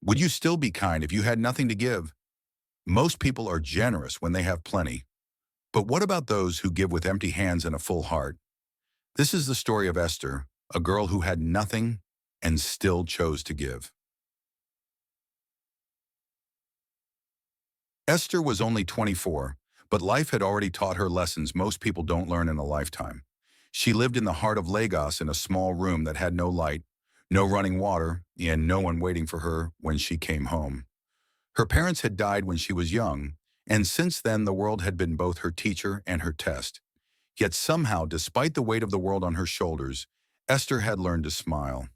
Would you still be kind if you had nothing to give? Most people are generous when they have plenty. But what about those who give with empty hands and a full heart? This is the story of Esther, a girl who had nothing and still chose to give. Esther was only 24, but life had already taught her lessons most people don't learn in a lifetime. She lived in the heart of Lagos in a small room that had no light, no running water, and no one waiting for her when she came home. Her parents had died when she was young, and since then the world had been both her teacher and her test. Yet somehow, despite the weight of the world on her shoulders, Esther had learned to smile.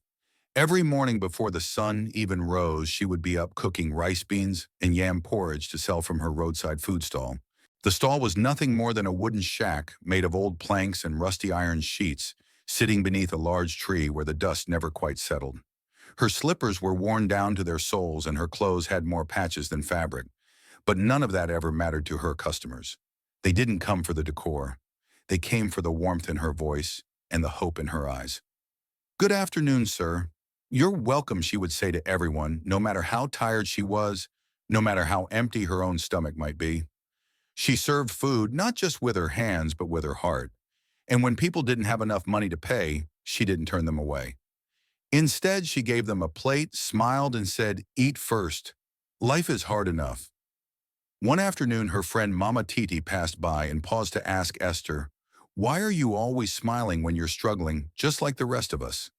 Every morning before the sun even rose, she would be up cooking rice beans and yam porridge to sell from her roadside food stall. The stall was nothing more than a wooden shack made of old planks and rusty iron sheets, sitting beneath a large tree where the dust never quite settled. Her slippers were worn down to their soles and her clothes had more patches than fabric. But none of that ever mattered to her customers. They didn't come for the decor. They came for the warmth in her voice and the hope in her eyes. "Good afternoon, sir. You're welcome," she would say to everyone, no matter how tired she was, no matter how empty her own stomach might be. She served food not just with her hands, but with her heart. And when people didn't have enough money to pay, she didn't turn them away. Instead, she gave them a plate, smiled, and said, "Eat first. Life is hard enough." One afternoon, her friend Mama Titi passed by and paused to ask Esther, "Why are you always smiling when you're struggling, just like the rest of us?"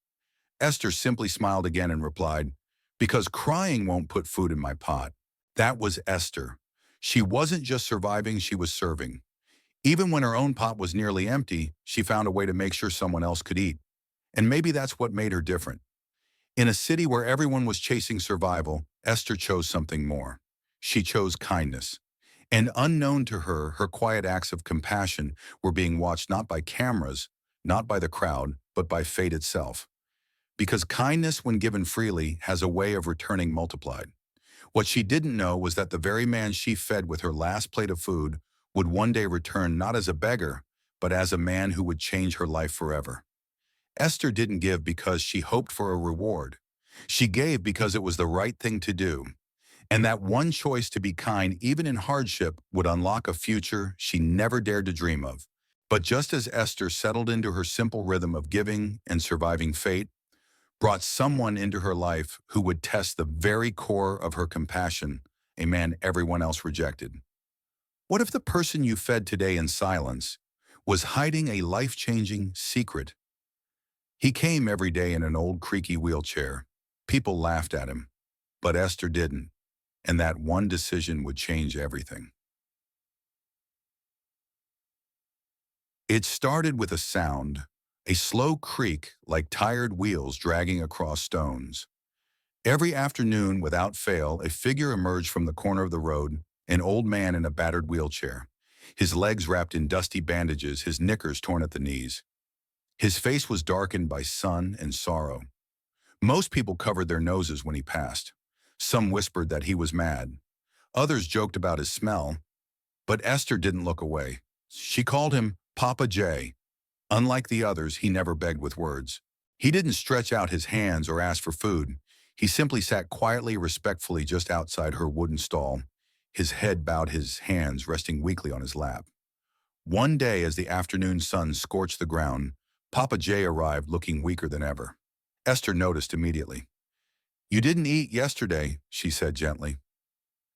Esther simply smiled again and replied, "Because crying won't put food in my pot." That was Esther. She wasn't just surviving, she was serving. Even when her own pot was nearly empty, she found a way to make sure someone else could eat. And maybe that's what made her different. In a city where everyone was chasing survival, Esther chose something more. She chose kindness. And unknown to her, her quiet acts of compassion were being watched not by cameras, not by the crowd, but by fate itself. Because kindness, when given freely, has a way of returning multiplied. What she didn't know was that the very man she fed with her last plate of food would one day return not as a beggar, but as a man who would change her life forever. Esther didn't give because she hoped for a reward. She gave because it was the right thing to do. And that one choice to be kind, even in hardship, would unlock a future she never dared to dream of. But just as Esther settled into her simple rhythm of giving and surviving fate, brought someone into her life who would test the very core of her compassion, a man everyone else rejected. What if the person you fed today in silence was hiding a life-changing secret? He came every day in an old creaky wheelchair. People laughed at him, but Esther didn't, and that one decision would change everything. It started with a sound, a slow creak like tired wheels dragging across stones. Every afternoon, without fail, a figure emerged from the corner of the road, an old man in a battered wheelchair, his legs wrapped in dusty bandages, his knickers torn at the knees. His face was darkened by sun and sorrow. Most people covered their noses when he passed. Some whispered that he was mad. Others joked about his smell. But Esther didn't look away. She called him Papa J. Unlike the others, he never begged with words. He didn't stretch out his hands or ask for food. He simply sat quietly, respectfully just outside her wooden stall, his head bowed, his hands resting weakly on his lap. One day, as the afternoon sun scorched the ground, Papa J arrived looking weaker than ever. Esther noticed immediately. "You didn't eat yesterday," she said gently.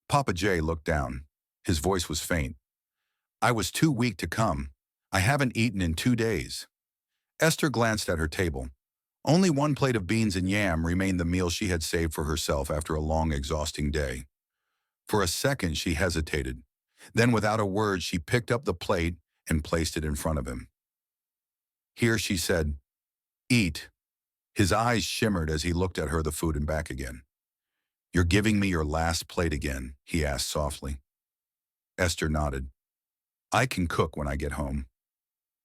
Papa J looked down. His voice was faint. "I was too weak to come. I haven't eaten in 2 days." Esther glanced at her table. Only one plate of beans and yam remained, the meal she had saved for herself after a long, exhausting day. For a second, she hesitated. Then, without a word, she picked up the plate and placed it in front of him. "Here," she said, "eat." His eyes shimmered as he looked at her, the food and back again. "You're giving me your last plate again?" he asked softly. Esther nodded. "I can cook when I get home."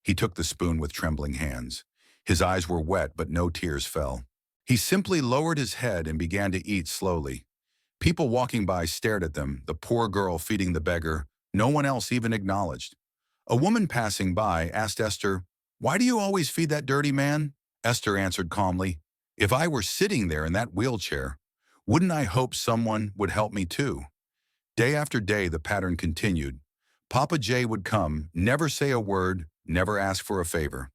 He took the spoon with trembling hands. His eyes were wet, but no tears fell. He simply lowered his head and began to eat slowly. People walking by stared at them, the poor girl feeding the beggar. No one else even acknowledged. A woman passing by asked Esther, "Why do you always feed that dirty man?" Esther answered calmly, "If I were sitting there in that wheelchair, Wouldn't I hope someone would help me too? Day after day, the pattern continued. Papa J would come, never say a word, never ask for a favor.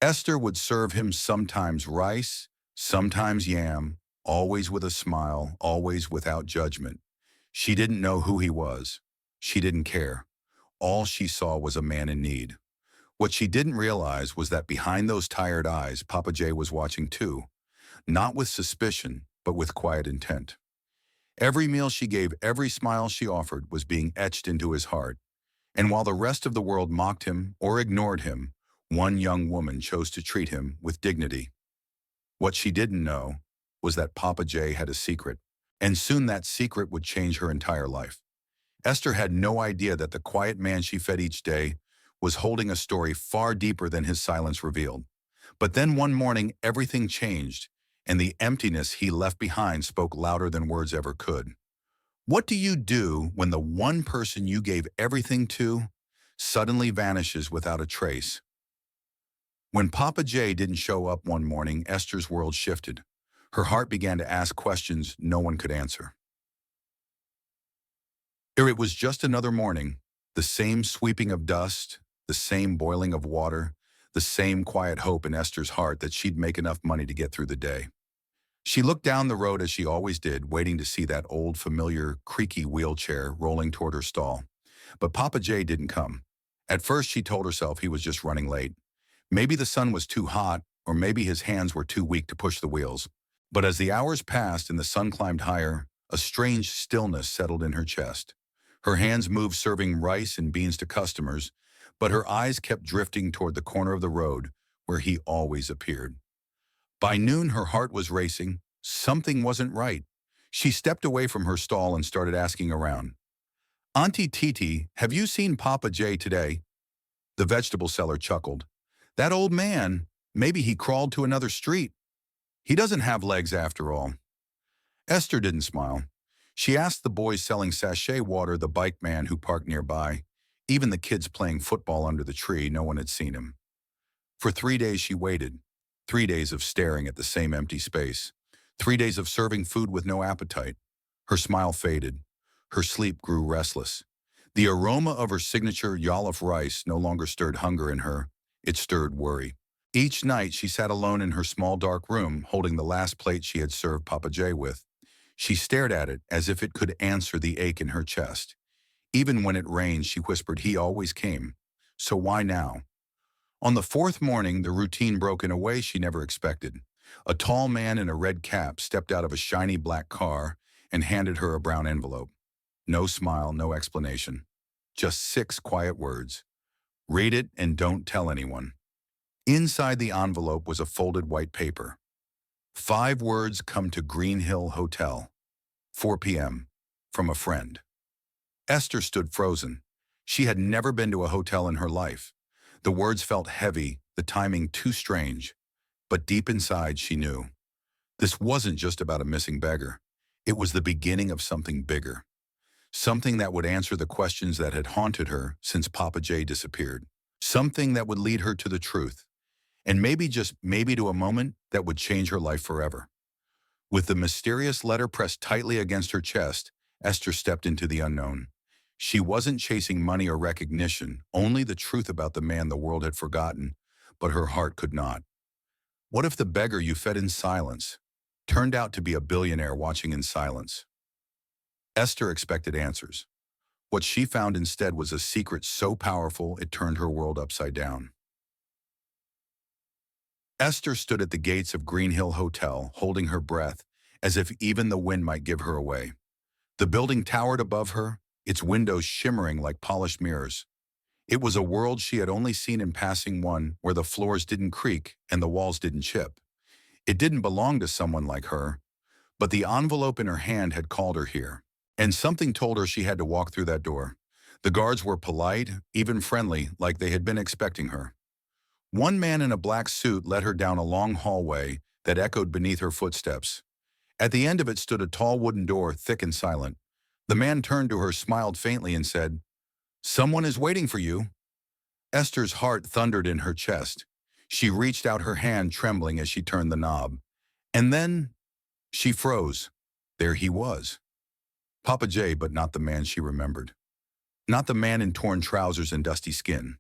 Esther would serve him sometimes rice, sometimes yam, always with a smile, always without judgment. She didn't know who he was. She didn't care. All she saw was a man in need. What she didn't realize was that behind those tired eyes, Papa J was watching too, not with suspicion, but with quiet intent. Every meal she gave, every smile she offered was being etched into his heart. And while the rest of the world mocked him or ignored him, one young woman chose to treat him with dignity. What she didn't know was that Papa J had a secret, and soon that secret would change her entire life. Esther had no idea that the quiet man she fed each day was holding a story far deeper than his silence revealed. But then one morning, everything changed, and the emptiness he left behind spoke louder than words ever could. What do you do when the one person you gave everything to suddenly vanishes without a trace? When Papa J didn't show up one morning, Esther's world shifted. Her heart began to ask questions no one could answer. Here it was just another morning, the same sweeping of dust, the same boiling of water, the same quiet hope in Esther's heart that she'd make enough money to get through the day. She looked down the road as she always did, waiting to see that old, familiar, creaky wheelchair rolling toward her stall. But Papa J didn't come. At first, she told herself he was just running late. Maybe the sun was too hot, or maybe his hands were too weak to push the wheels. But as the hours passed and the sun climbed higher, a strange stillness settled in her chest. Her hands moved serving rice and beans to customers, but her eyes kept drifting toward the corner of the road where he always appeared. By noon, her heart was racing. Something wasn't right. She stepped away from her stall and started asking around. Auntie Titi, have you seen Papa J today? The vegetable seller chuckled. That old man, maybe he crawled to another street. He doesn't have legs after all. Esther didn't smile. She asked the boys selling sachet water, the bike man who parked nearby, even the kids playing football under the tree. No one had seen him. For 3 days she waited. 3 days of staring at the same empty space. 3 days of serving food with no appetite. Her smile faded. Her sleep grew restless. The aroma of her signature jollof rice no longer stirred hunger in her. It stirred worry. Each night she sat alone in her small dark room, holding the last plate she had served Papa J with. She stared at it as if it could answer the ache in her chest. Even when it rained, she whispered, he always came. So why now? On the fourth morning, the routine broke in a way she never expected. A tall man in a red cap stepped out of a shiny black car and handed her a brown envelope. No smile, no explanation. Just 6 quiet words. Read it and don't tell anyone. Inside the envelope was a folded white paper. 5 words come to Green Hill Hotel. 4 p.m. From a friend. Esther stood frozen. She had never been to a hotel in her life. The words felt heavy, the timing too strange. But deep inside, she knew. This wasn't just about a missing beggar. It was the beginning of something bigger. Something that would answer the questions that had haunted her since Papa J disappeared. Something that would lead her to the truth. And maybe, just maybe, to a moment that would change her life forever. With the mysterious letter pressed tightly against her chest, Esther stepped into the unknown. She wasn't chasing money or recognition, only the truth about the man the world had forgotten, but her heart could not. What if the beggar you fed in silence turned out to be a billionaire watching in silence? Esther expected answers. What she found instead was a secret so powerful it turned her world upside down. Esther stood at the gates of Green Hill Hotel, holding her breath, as if even the wind might give her away. The building towered above her, its windows shimmering like polished mirrors. It was a world she had only seen in passing, one where the floors didn't creak and the walls didn't chip. It didn't belong to someone like her, but the envelope in her hand had called her here. And something told her she had to walk through that door. The guards were polite, even friendly, like they had been expecting her. One man in a black suit led her down a long hallway that echoed beneath her footsteps. At the end of it stood a tall wooden door, thick and silent. The man turned to her, smiled faintly, and said, "Someone is waiting for you." Esther's heart thundered in her chest. She reached out her hand, trembling as she turned the knob. And then she froze. There he was. Papa J, but not the man she remembered. Not the man in torn trousers and dusty skin.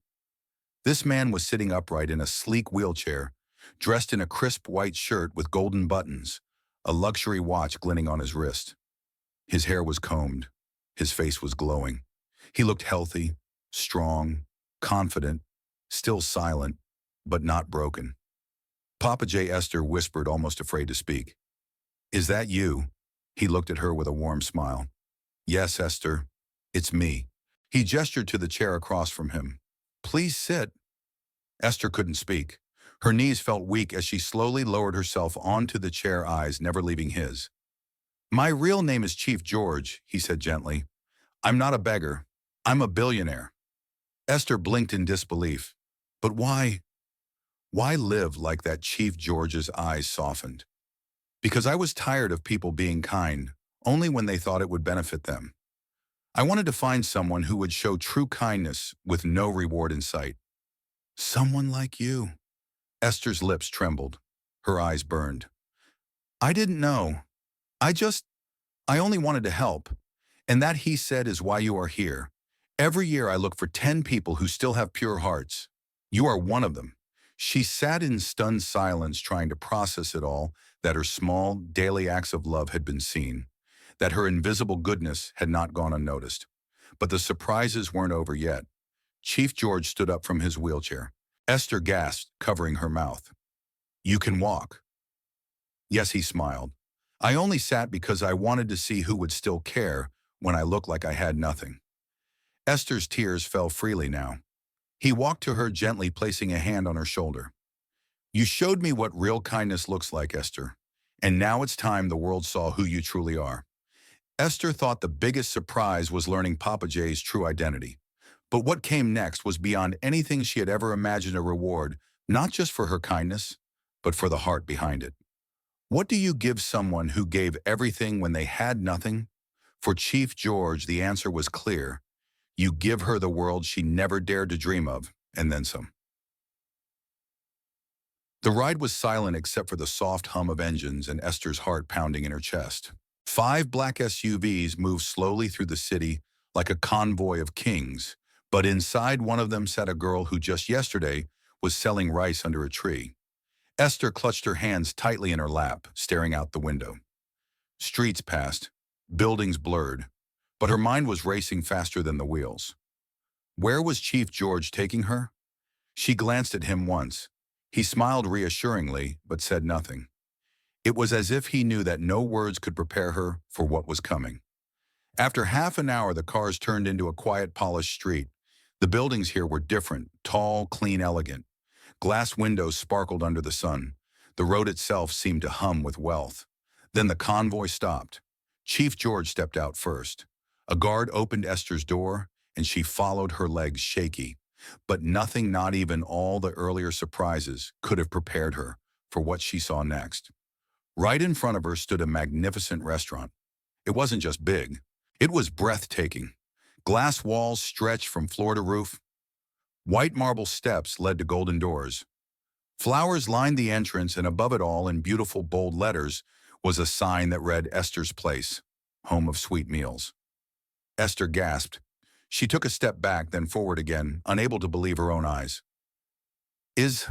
This man was sitting upright in a sleek wheelchair, dressed in a crisp white shirt with golden buttons, a luxury watch glinting on his wrist. His hair was combed. His face was glowing. He looked healthy, strong, confident, still silent, but not broken. Papa J. Esther whispered, almost afraid to speak. "Is that you?" He looked at her with a warm smile. "Yes, Esther, it's me." He gestured to the chair across from him. "Please sit." Esther couldn't speak. Her knees felt weak as she slowly lowered herself onto the chair, eyes never leaving his. "My real name is Chief George," he said gently. "I'm not a beggar. I'm a billionaire." Esther blinked in disbelief. "But why? Why live like that?" Chief George's eyes softened. "Because I was tired of people being kind, only when they thought it would benefit them. I wanted to find someone who would show true kindness with no reward in sight." "Someone like you." Esther's lips trembled. Her eyes burned. "I didn't know. I just, I only wanted to help. And that," he said, "is why you are here. Every year I look for 10 people who still have pure hearts. You are one of them." She sat in stunned silence, trying to process it all, that her small, daily acts of love had been seen, that her invisible goodness had not gone unnoticed. But the surprises weren't over yet. Chief George stood up from his wheelchair. Esther gasped, covering her mouth. "You can walk." "Yes," he smiled. "I only sat because I wanted to see who would still care when I looked like I had nothing." Esther's tears fell freely now. He walked to her, gently placing a hand on her shoulder. "You showed me what real kindness looks like, Esther. And now it's time the world saw who you truly are." Esther thought the biggest surprise was learning Papa J's true identity. But what came next was beyond anything she had ever imagined, a reward, not just for her kindness, but for the heart behind it. What do you give someone who gave everything when they had nothing? For Chief George, the answer was clear. You give her the world she never dared to dream of, and then some. The ride was silent except for the soft hum of engines and Esther's heart pounding in her chest. 5 black SUVs moved slowly through the city like a convoy of kings, but inside one of them sat a girl who just yesterday was selling rice under a tree. Esther clutched her hands tightly in her lap, staring out the window. Streets passed, buildings blurred, but her mind was racing faster than the wheels. Where was Chief George taking her? She glanced at him once. He smiled reassuringly, but said nothing. It was as if he knew that no words could prepare her for what was coming. After half an hour, the cars turned into a quiet, polished street. The buildings here were different, tall, clean, elegant. Glass windows sparkled under the sun. The road itself seemed to hum with wealth. Then the convoy stopped. Chief George stepped out first. A guard opened Esther's door, and she followed, her legs shaky. But nothing, not even all the earlier surprises, could have prepared her for what she saw next. Right in front of her stood a magnificent restaurant. It wasn't just big. It was breathtaking. Glass walls stretched from floor to roof. White marble steps led to golden doors. Flowers lined the entrance, and above it all, in beautiful bold letters, was a sign that read Esther's Place, home of sweet meals. Esther gasped. She took a step back, then forward again, unable to believe her own eyes. Is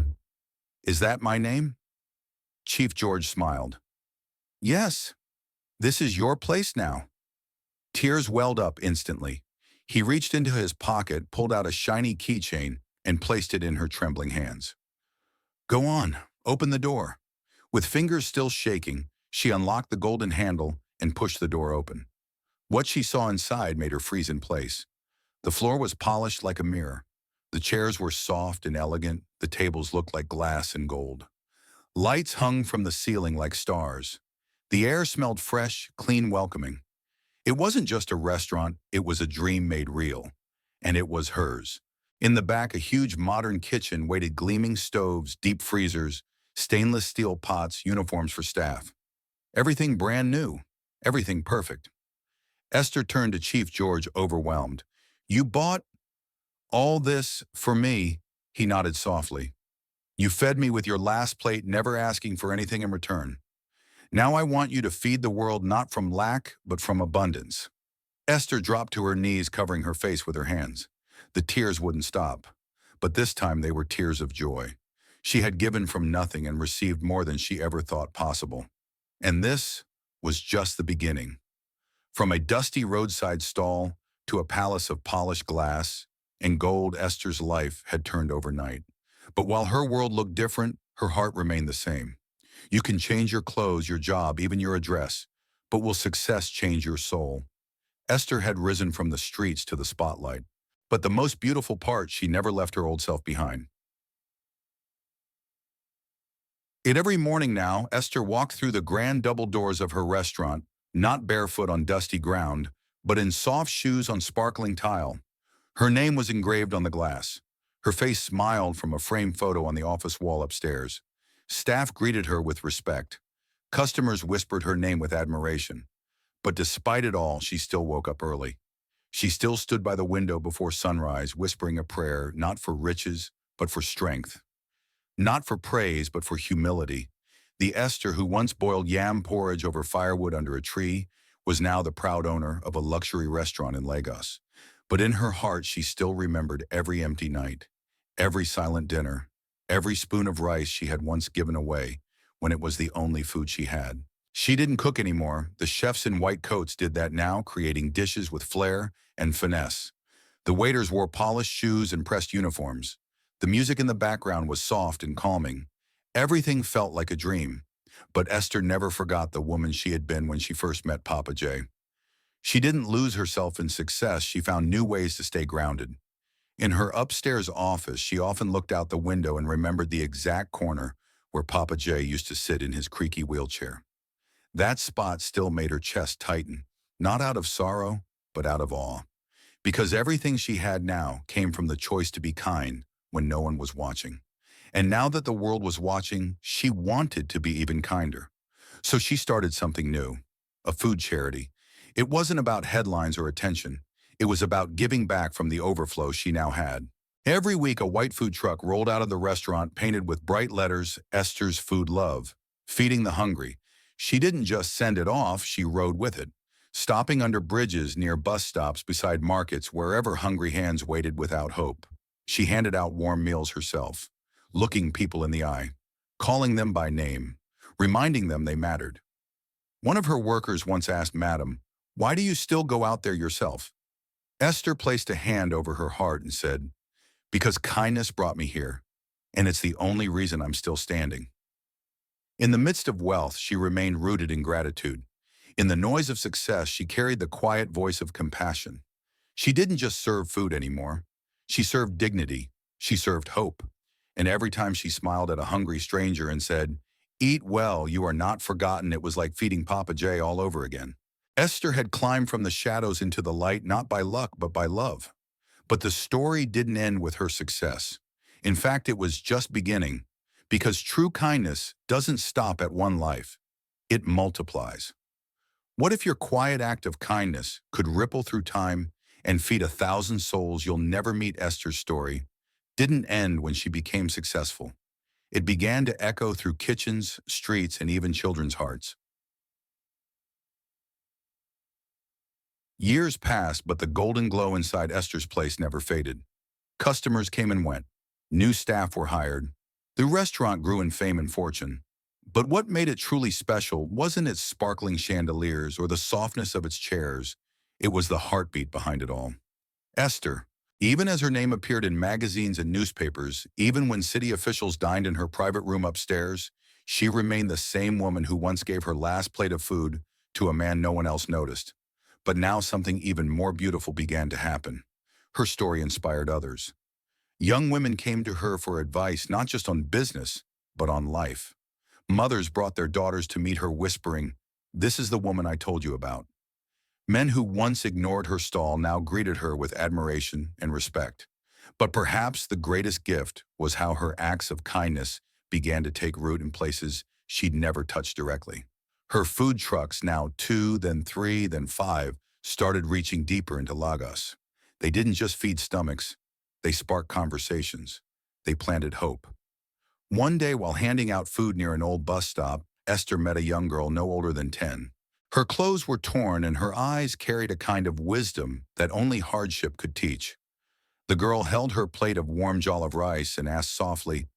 that my name?" Chief George smiled. "Yes, this is your place now." Tears welled up instantly. He reached into his pocket, pulled out a shiny keychain, and placed it in her trembling hands. "Go on, open the door." With fingers still shaking, she unlocked the golden handle and pushed the door open. What she saw inside made her freeze in place. The floor was polished like a mirror. The chairs were soft and elegant. The tables looked like glass and gold. Lights hung from the ceiling like stars. The air smelled fresh, clean, welcoming. It wasn't just a restaurant, it was a dream made real. And it was hers. In the back, a huge modern kitchen waited, gleaming stoves, deep freezers, stainless steel pots, uniforms for staff. Everything brand new. Everything perfect. Esther turned to Chief George, overwhelmed. "You bought all this for me?" He nodded softly. "You fed me with your last plate, never asking for anything in return." Now I want you to feed the world not from lack, but from abundance." Esther dropped to her knees, covering her face with her hands. The tears wouldn't stop, but this time they were tears of joy. She had given from nothing and received more than she ever thought possible. And this was just the beginning. From a dusty roadside stall to a palace of polished glass and gold, Esther's life had turned overnight. But while her world looked different, her heart remained the same. You can change your clothes, your job, even your address, but will success change your soul? Esther had risen from the streets to the spotlight. But the most beautiful part, she never left her old self behind. Every morning now, Esther walked through the grand double doors of her restaurant, not barefoot on dusty ground, but in soft shoes on sparkling tile. Her name was engraved on the glass. Her face smiled from a framed photo on the office wall upstairs. Staff greeted her with respect. Customers whispered her name with admiration. But despite it all, she still woke up early. She still stood by the window before sunrise, whispering a prayer, not for riches, but for strength. Not for praise, but for humility. The Esther who once boiled yam porridge over firewood under a tree was now the proud owner of a luxury restaurant in Lagos. But in her heart, she still remembered every empty night, every silent dinner, every spoon of rice she had once given away when it was the only food she had. She didn't cook anymore. The chefs in white coats did that now, creating dishes with flair and finesse. The waiters wore polished shoes and pressed uniforms. The music in the background was soft and calming. Everything felt like a dream. But Esther never forgot the woman she had been when she first met Papa J. She didn't lose herself in success. She found new ways to stay grounded. In her upstairs office, she often looked out the window and remembered the exact corner where Papa J used to sit in his creaky wheelchair. That spot still made her chest tighten, not out of sorrow, but out of awe. Because everything she had now came from the choice to be kind when no one was watching. And now that the world was watching, she wanted to be even kinder. So she started something new, a food charity. It wasn't about headlines or attention. It was about giving back from the overflow she now had. Every week, a white food truck rolled out of the restaurant painted with bright letters, Esther's Food Love, feeding the hungry. She didn't just send it off, she rode with it, stopping under bridges, near bus stops, beside markets, wherever hungry hands waited without hope. She handed out warm meals herself, looking people in the eye, calling them by name, reminding them they mattered. One of her workers once asked, "Madam, why do you still go out there yourself?" Esther placed a hand over her heart and said, "Because kindness brought me here, and it's the only reason I'm still standing." In the midst of wealth, she remained rooted in gratitude. In the noise of success, she carried the quiet voice of compassion. She didn't just serve food anymore. She served dignity. She served hope. And every time she smiled at a hungry stranger and said, "Eat well, you are not forgotten," it was like feeding Papa J all over again. Esther had climbed from the shadows into the light, not by luck, but by love. But the story didn't end with her success. In fact, it was just beginning, because true kindness doesn't stop at one life. It multiplies. What if your quiet act of kindness could ripple through time and feed 1,000 souls? You'll never meet Esther's story. Didn't end when she became successful. It began to echo through kitchens, streets, and even children's hearts. Years passed, but the golden glow inside Esther's place never faded. Customers came and went. New staff were hired. The restaurant grew in fame and fortune. But what made it truly special wasn't its sparkling chandeliers or the softness of its chairs. It was the heartbeat behind it all. Esther, even as her name appeared in magazines and newspapers, even when city officials dined in her private room upstairs, she remained the same woman who once gave her last plate of food to a man no one else noticed. But now something even more beautiful began to happen. Her story inspired others. Young women came to her for advice, not just on business, but on life. Mothers brought their daughters to meet her, whispering, "This is the woman I told you about." Men who once ignored her stall now greeted her with admiration and respect. But perhaps the greatest gift was how her acts of kindness began to take root in places she'd never touched directly. Her food trucks, now 2, then 3, then 5, started reaching deeper into Lagos. They didn't just feed stomachs, they sparked conversations. They planted hope. One day, while handing out food near an old bus stop, Esther met a young girl no older than 10. Her clothes were torn and her eyes carried a kind of wisdom that only hardship could teach. The girl held her plate of warm jollof rice and asked softly,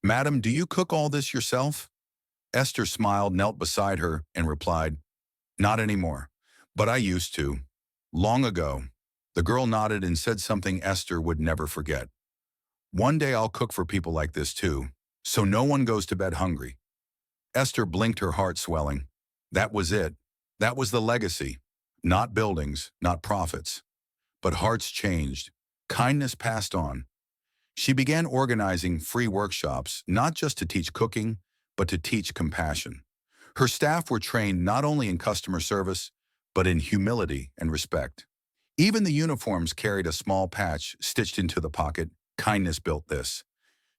"Madam, do you cook all this yourself?" Esther smiled, knelt beside her, and replied, "Not anymore, but I used to. Long ago." The girl nodded and said something Esther would never forget. "One day I'll cook for people like this too, so no one goes to bed hungry." Esther blinked, her heart swelling. That was it. That was the legacy. Not buildings, not profits. But hearts changed. Kindness passed on. She began organizing free workshops, not just to teach cooking, but to teach compassion. Her staff were trained not only in customer service, but in humility and respect. Even the uniforms carried a small patch stitched into the pocket. Kindness built this.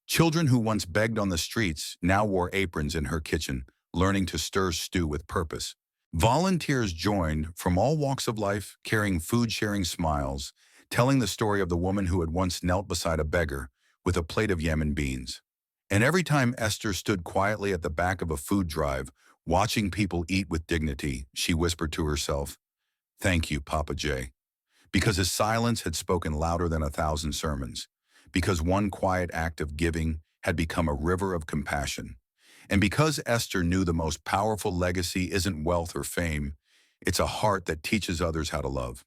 Children who once begged on the streets now wore aprons in her kitchen, learning to stir stew with purpose. Volunteers joined from all walks of life, carrying food-sharing smiles, telling the story of the woman who had once knelt beside a beggar with a plate of yam and beans. And every time Esther stood quietly at the back of a food drive, watching people eat with dignity, she whispered to herself, "Thank you, Papa J." Because his silence had spoken louder than 1,000 sermons. Because one quiet act of giving had become a river of compassion. And because Esther knew the most powerful legacy isn't wealth or fame, it's a heart that teaches others how to love.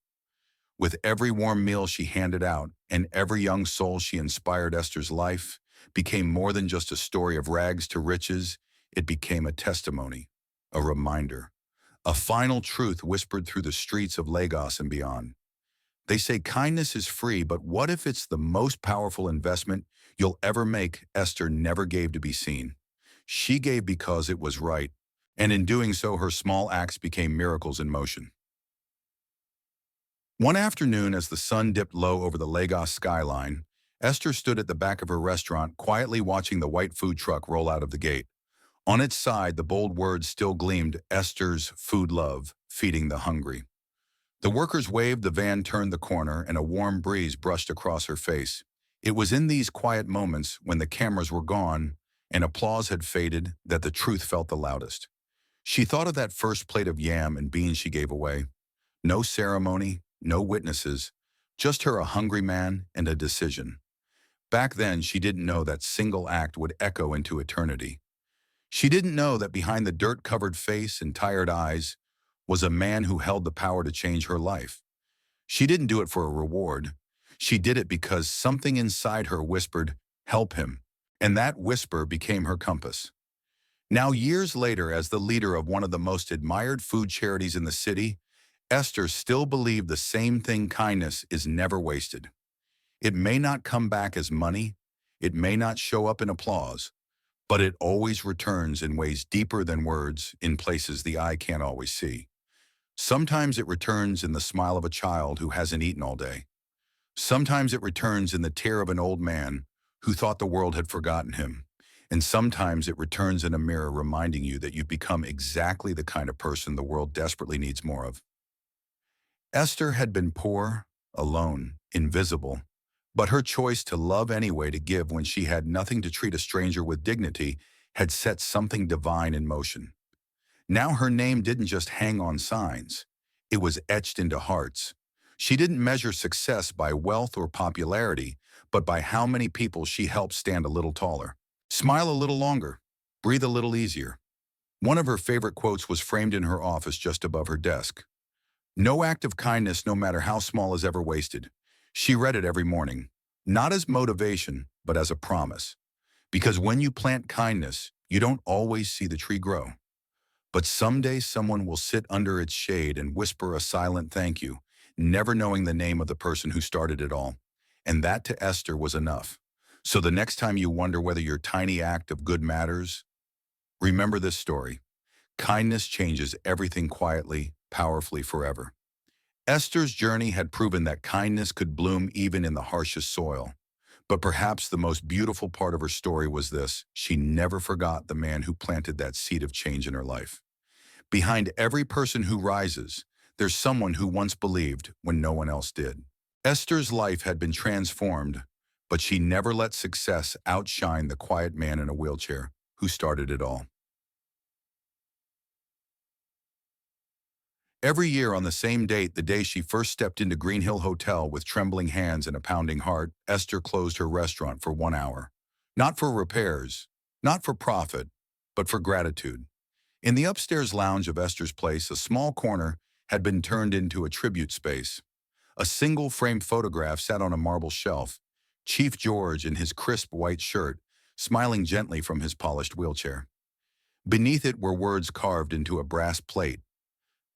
With every warm meal she handed out and every young soul she inspired, Esther's life became more than just a story of rags to riches. It became a testimony, a reminder, a final truth whispered through the streets of Lagos and beyond. They say kindness is free, but what if it's the most powerful investment you'll ever make? Esther never gave to be seen. She gave because it was right, and in doing so, her small acts became miracles in motion. One afternoon, as the sun dipped low over the Lagos skyline, Esther stood at the back of her restaurant, quietly watching the white food truck roll out of the gate. On its side, the bold words still gleamed, "Esther's Food Love, Feeding the Hungry." The workers waved, the van turned the corner, and a warm breeze brushed across her face. It was in these quiet moments, when the cameras were gone and applause had faded, that the truth felt the loudest. She thought of that first plate of yam and beans she gave away. No ceremony, no witnesses, just her, a hungry man, and a decision. Back then, she didn't know that single act would echo into eternity. She didn't know that behind the dirt-covered face and tired eyes was a man who held the power to change her life. She didn't do it for a reward. She did it because something inside her whispered, "Help him." And that whisper became her compass. Now, years later, as the leader of one of the most admired food charities in the city, Esther still believed the same thing: kindness is never wasted. It may not come back as money, it may not show up in applause, but it always returns in ways deeper than words, in places the eye can't always see. Sometimes it returns in the smile of a child who hasn't eaten all day. Sometimes it returns in the tear of an old man who thought the world had forgotten him. And sometimes it returns in a mirror, reminding you that you've become exactly the kind of person the world desperately needs more of. Esther had been poor, alone, invisible, but her choice to love anyway, to give when she had nothing, to treat a stranger with dignity, had set something divine in motion. Now her name didn't just hang on signs, it was etched into hearts. She didn't measure success by wealth or popularity, but by how many people she helped stand a little taller, smile a little longer, breathe a little easier. One of her favorite quotes was framed in her office just above her desk. "No act of kindness, no matter how small, is ever wasted." She read it every morning, not as motivation, but as a promise. Because when you plant kindness, you don't always see the tree grow. But someday someone will sit under its shade and whisper a silent thank you, never knowing the name of the person who started it all. And that, to Esther, was enough. So the next time you wonder whether your tiny act of good matters, remember this story. Kindness changes everything, quietly, powerfully, forever. Esther's journey had proven that kindness could bloom even in the harshest soil. But perhaps the most beautiful part of her story was this: she never forgot the man who planted that seed of change in her life. Behind every person who rises, there's someone who once believed when no one else did. Esther's life had been transformed, but she never let success outshine the quiet man in a wheelchair who started it all. Every year on the same date, the day she first stepped into Green Hill Hotel with trembling hands and a pounding heart, Esther closed her restaurant for 1 hour. Not for repairs, not for profit, but for gratitude. In the upstairs lounge of Esther's place, a small corner had been turned into a tribute space. A single framed photograph sat on a marble shelf, Chief George in his crisp white shirt, smiling gently from his polished wheelchair. Beneath it were words carved into a brass plate: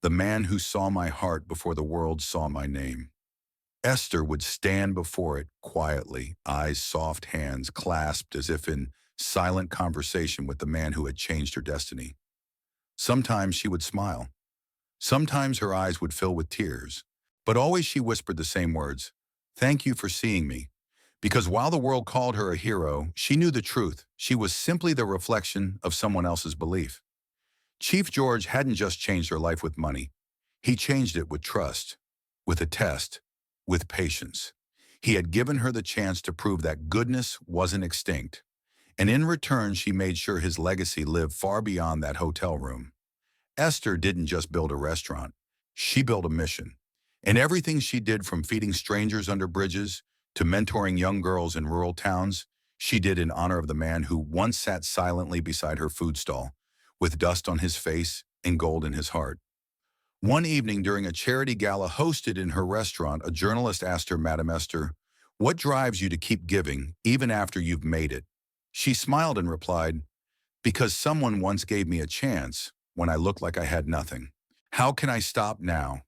"The man who saw my heart before the world saw my name." Esther would stand before it quietly, eyes soft, hands clasped as if in silent conversation with the man who had changed her destiny. Sometimes she would smile. Sometimes her eyes would fill with tears. But always she whispered the same words: "Thank you for seeing me." Because while the world called her a hero, she knew the truth. She was simply the reflection of someone else's belief. Chief George hadn't just changed her life with money. He changed it with trust, with a test, with patience. He had given her the chance to prove that goodness wasn't extinct. And in return, she made sure his legacy lived far beyond that hotel room. Esther didn't just build a restaurant. She built a mission. And everything she did, from feeding strangers under bridges to mentoring young girls in rural towns, she did in honor of the man who once sat silently beside her food stall, with dust on his face and gold in his heart. One evening during a charity gala hosted in her restaurant, a journalist asked her, "Madam Esther, what drives you to keep giving even after you've made it?" She smiled and replied, "Because someone once gave me a chance when I looked like I had nothing. How can I stop now?"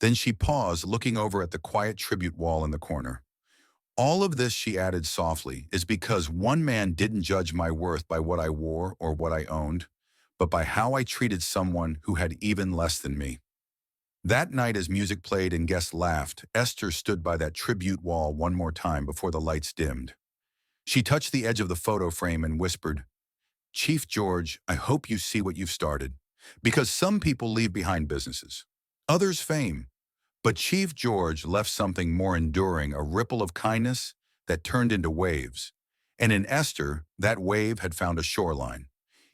Then she paused, looking over at the quiet tribute wall in the corner. "All of this," she added softly, "is because one man didn't judge my worth by what I wore or what I owned, but by how I treated someone who had even less than me." That night, as music played and guests laughed, Esther stood by that tribute wall one more time before the lights dimmed. She touched the edge of the photo frame and whispered, "Chief George, I hope you see what you've started. Because some people leave behind businesses, others fame. But Chief George left something more enduring, a ripple of kindness that turned into waves. And in Esther, that wave had found a shoreline.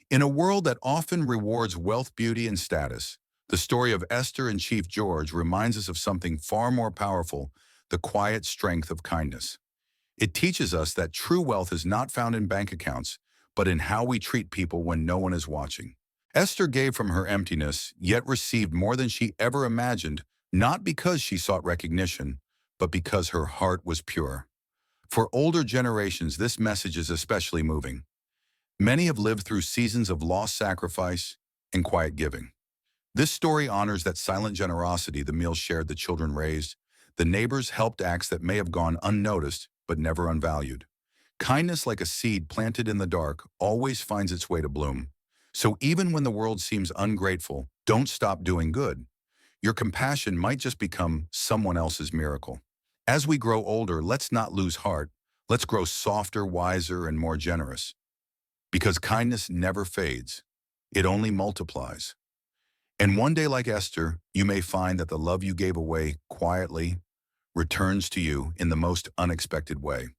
In a world that often rewards wealth, beauty, and status, the story of Esther and Chief George reminds us of something far more powerful: the quiet strength of kindness. It teaches us that true wealth is not found in bank accounts, but in how we treat people when no one is watching. Esther gave from her emptiness, yet received more than she ever imagined, not because she sought recognition, but because her heart was pure. For older generations, this message is especially moving. Many have lived through seasons of lost sacrifice and quiet giving. This story honors that silent generosity: the meals shared, the children raised, the neighbors helped, acts that may have gone unnoticed but never unvalued. Kindness, like a seed planted in the dark, always finds its way to bloom. So even when the world seems ungrateful, don't stop doing good. Your compassion might just become someone else's miracle. As we grow older, let's not lose heart. Let's grow softer, wiser, and more generous. Because kindness never fades. It only multiplies. And one day, like Esther, you may find that the love you gave away quietly returns to you in the most unexpected way.